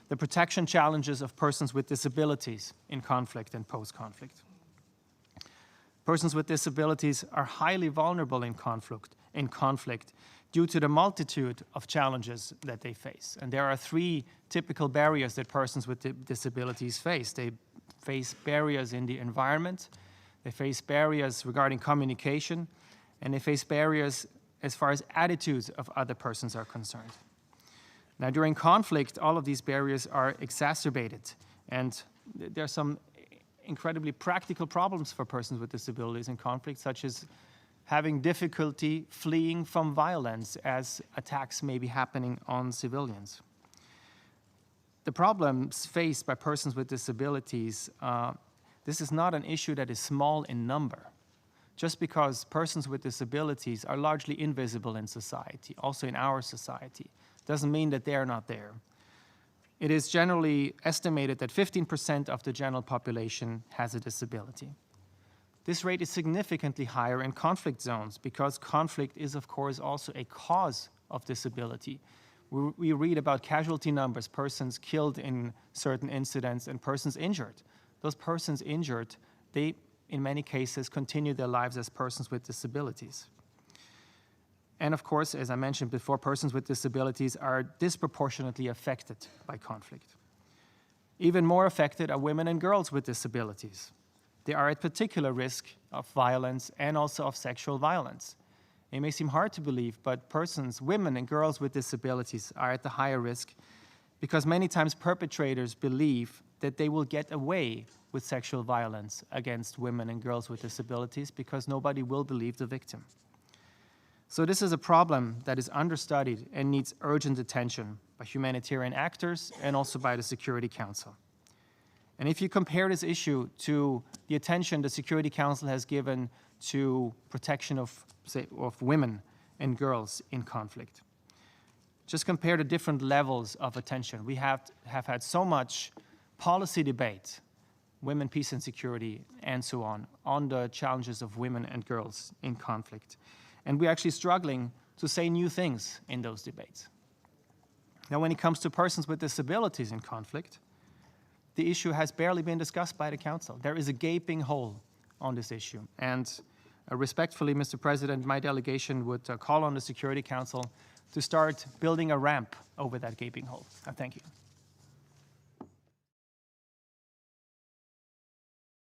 the protection challenges of persons with disabilities in conflict and post-conflict. Persons with disabilities are highly vulnerable in conflict due to the multitude of challenges that they face. And there are three typical barriers that persons with disabilities face. They face barriers in the environment, they face barriers regarding communication, and they face barriers as far as attitudes of other persons are concerned. Now, during conflict, all of these barriers are exacerbated, and there are some incredibly practical problems for persons with disabilities in conflict, such as having difficulty fleeing from violence as attacks may be happening on civilians. The problems faced by persons with disabilities, this is not an issue that is small in number. Just because persons with disabilities are largely invisible in society, also in our society, doesn't mean that they are not there. It is generally estimated that 15% of the general population has a disability. This rate is significantly higher in conflict zones because conflict is, of course, also a cause of disability. We read about casualty numbers, persons killed in certain incidents and persons injured. Those persons injured, they, in many cases, continue their lives as persons with disabilities. And of course, as I mentioned before, persons with disabilities are disproportionately affected by conflict. Even more affected are women and girls with disabilities. They are at particular risk of violence and also of sexual violence. It may seem hard to believe, but women and girls with disabilities are at the higher risk because many times perpetrators believe that they will get away with sexual violence against women and girls with disabilities because nobody will believe the victim. So this is a problem that is understudied and needs urgent attention by humanitarian actors and also by the Security Council. And if you compare this issue to the attention the Security Council has given to protection of women and girls in conflict, just compare the different levels of attention. We have had so much policy debate, women, peace and security, and so on the challenges of women and girls in conflict. And we're actually struggling to say new things in those debates. Now, when it comes to persons with disabilities in conflict, the issue has barely been discussed by the Council. There is a gaping hole on this issue. And respectfully, Mr. President, my delegation would call on the Security Council to start building a ramp over that gaping hole. Thank you.